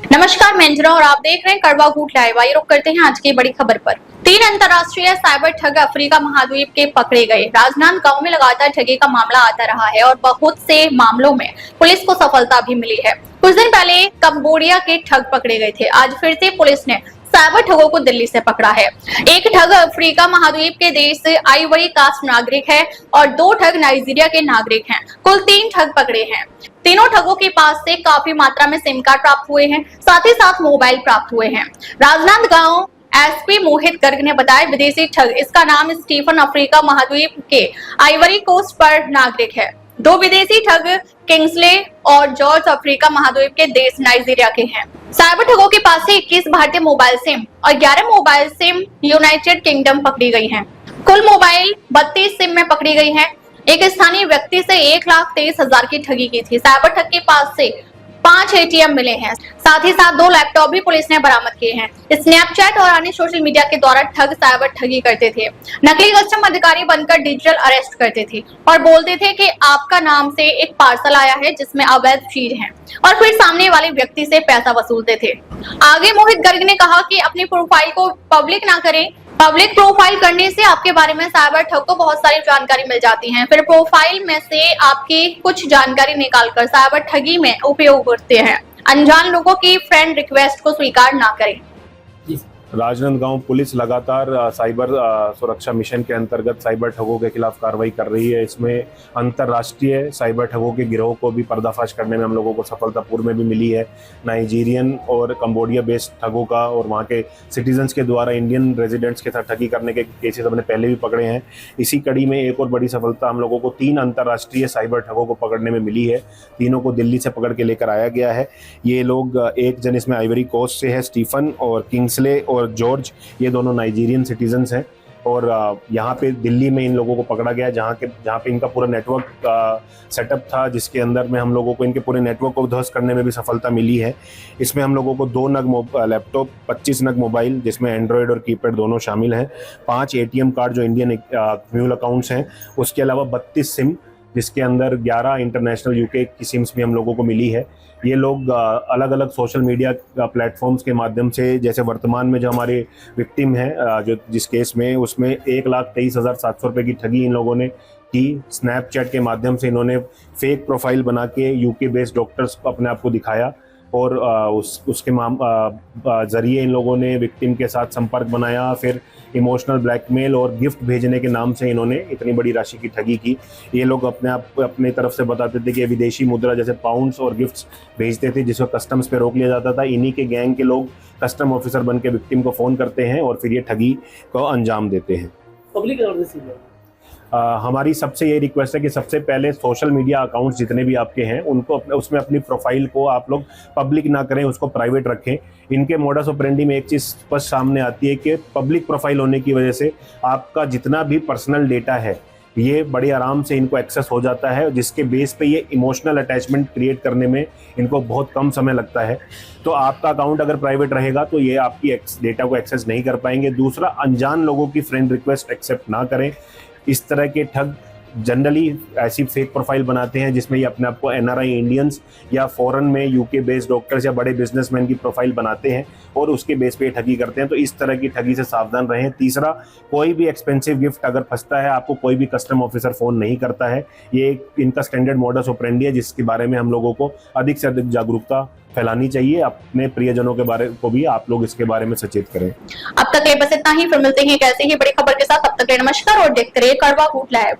नमस्कार, मैं अंजना और आप देख रहे हैं कड़वा घूट लाइव। आइए रुक करते हैं आज की बड़ी खबर पर। 3 अंतर्राष्ट्रीय साइबर ठग अफ्रीका महाद्वीप के पकड़े गए। राजनांदगांव में लगातार ठगी का मामला आता रहा है और बहुत से मामलों में पुलिस को सफलता भी मिली है। कुछ दिन पहले कंबोडिया के ठग पकड़े गए थे। आज फिर से पुलिस ने साइबर ठगों को दिल्ली से पकड़ा है। एक ठग अफ्रीका महाद्वीप के देश आइवरी कास्ट नागरिक है और 2 ठग नाइजीरिया के नागरिक हैं। कुल 3 ठग पकड़े हैं। तीनों ठगों के पास से काफी मात्रा में सिम कार्ड प्राप्त हुए हैं, साथ ही साथ मोबाइल प्राप्त हुए हैं। राजनांदगांव एसपी मोहित गर्ग ने बताया, विदेशी ठग, इसका नाम स्टीफन, अफ्रीका महाद्वीप के आइवरी कोस्ट पर नागरिक है। 2 विदेशी ठग किंग्सले और जॉर्ज अफ्रीका महाद्वीप के देश नाइजीरिया के हैं। साइबर ठगों के पास से 21 भारतीय मोबाइल सिम और 11 मोबाइल सिम यूनाइटेड किंगडम पकड़ी गई हैं। कुल मोबाइल 32 सिम में पकड़ी गई हैं। एक स्थानीय व्यक्ति से 1,23,000 की ठगी की थी। साइबर ठग के पास से 5 एटीएम मिले हैं। साथ ही साथ 2 लैपटॉप भी पुलिस ने बरामद किए हैं। स्नैपचैट और अन्य सोशल मीडिया के द्वारा ठग साइबर ठगी करते थे। नकली कस्टम अधिकारी बनकर डिजिटल अरेस्ट करते थे और बोलते थे कि आपका नाम से एक पार्सल आया है जिसमें अवैध चीज है, और फिर सामने वाले व्यक्ति से पैसा वसूलते थे। आगे मोहित गर्ग ने कहा कि अपनी प्रोफाइल को पब्लिक ना करें। पब्लिक प्रोफाइल करने से आपके बारे में साइबर ठग को बहुत सारी जानकारी मिल जाती है। फिर प्रोफाइल में से आपकी कुछ जानकारी निकालकर साइबर ठगी में उपयोग करते हैं। अनजान लोगों की फ्रेंड रिक्वेस्ट को स्वीकार ना करें। राजनांदगांव पुलिस लगातार साइबर सुरक्षा मिशन के अंतर्गत साइबर ठगों के खिलाफ कार्रवाई कर रही है। इसमें अंतर्राष्ट्रीय साइबर ठगों के गिरोह को भी पर्दाफाश करने में हम लोगों को सफलतापूर्ण में भी मिली है। नाइजीरियन और कंबोडिया बेस्ड ठगों का और वहाँ के सिटीजन्स के द्वारा इंडियन रेजिडेंट्स के साथ ठगी करने के केसेस हमने पहले भी पकड़े हैं। इसी कड़ी में एक और बड़ी सफलता हम लोगों को 3 अंतर्राष्ट्रीय साइबर ठगों को पकड़ने में मिली है। तीनों को दिल्ली से पकड़ के लेकर आया गया है। ये लोग, एक जन इसमें आइवरी कोस्ट से है, स्टीफन, और किंग्सले और जॉर्ज, ये दोनों नाइजीरियन सिटीजन्स हैं। और यहाँ पे दिल्ली में इन लोगों को पकड़ा गया, जहाँ पे इनका पूरा नेटवर्क सेटअप था, जिसके अंदर में हम लोगों को इनके पूरे नेटवर्क को ध्वस्त करने में भी सफलता मिली है। इसमें हम लोगों को 2 नग लैपटॉप, 25 नग मोबाइल जिसमें एंड्रॉयड और कीपैड दोनों शामिल हैं, 5 एटीएम कार्ड जो इंडियन म्यूल अकाउंट्स हैं, उसके अलावा 32 सिम जिसके अंदर 11 इंटरनेशनल यूके की सिम्स भी हम लोगों को मिली है। ये लोग अलग अलग सोशल मीडिया प्लेटफॉर्म्स के माध्यम से, जैसे वर्तमान में जो हमारे विक्टिम हैं, जो जिस केस में, उसमें 1,23,700 रुपये की ठगी इन लोगों ने की। स्नैपचैट के माध्यम से इन्होंने फेक प्रोफाइल बना के यूके बेस्ड डॉक्टर्स को अपने आप को दिखाया और उसके जरिए इन लोगों ने विक्टिम के साथ संपर्क बनाया। फिर इमोशनल ब्लैकमेल और गिफ्ट भेजने के नाम से इन्होंने इतनी बड़ी राशि की ठगी की। ये लोग अपनी तरफ से बताते थे कि विदेशी मुद्रा जैसे पाउंड्स और गिफ्ट्स भेजते थे, जिसको कस्टम्स पे रोक लिया जाता था। इन्हीं के गैंग के लोग कस्टम ऑफिसर बन के विक्टिम को फ़ोन करते हैं और फिर ये ठगी को अंजाम देते हैं। पब्लिक हमारी सबसे ये रिक्वेस्ट है कि सबसे पहले सोशल मीडिया अकाउंट्स जितने भी आपके हैं उनको उसमें अपनी प्रोफाइल को आप लोग पब्लिक ना करें, उसको प्राइवेट रखें। इनके मोडस ऑपरेंडी में एक चीज़ स्पष्ट सामने आती है कि पब्लिक प्रोफाइल होने की वजह से आपका जितना भी पर्सनल डेटा है ये बड़े आराम से इनको एक्सेस हो जाता है, जिसके बेस पे ये इमोशनल अटैचमेंट क्रिएट करने में इनको बहुत कम समय लगता है। तो आपका अकाउंट अगर प्राइवेट रहेगा तो ये आपकी डेटा को एक्सेस नहीं कर पाएंगे। दूसरा, अनजान लोगों की फ्रेंड रिक्वेस्ट एक्सेप्ट ना करें। इस तरह के ठग जनरली ऐसी फेक प्रोफाइल बनाते हैं जिसमें ये अपने आप को एनआरआई इंडियंस या फॉरेन में यूके बेस्ड डॉक्टर्स या बड़े बिजनेसमैन की प्रोफाइल बनाते हैं और उसके बेस पे ठगी करते हैं। तो इस तरह की ठगी से सावधान रहें। तीसरा, कोई भी एक्सपेंसिव गिफ्ट अगर फंसता है, आपको कोई भी कस्टम ऑफिसर फ़ोन नहीं करता है। ये इनका स्टैंडर्ड मॉडस ऑपरेंडी है, जिसके बारे में हम लोगों को अधिक से अधिक जागरूकता फैलानी चाहिए। अपने प्रियजनों के बारे को भी आप लोग इसके बारे में सचेत करें। अब तक बस इतना ही। फिर मिलते हैं एक ऐसे ही बड़ी खबर के साथ। तब तक नमस्कार और देखते रहिए कड़वा घूट लाइव।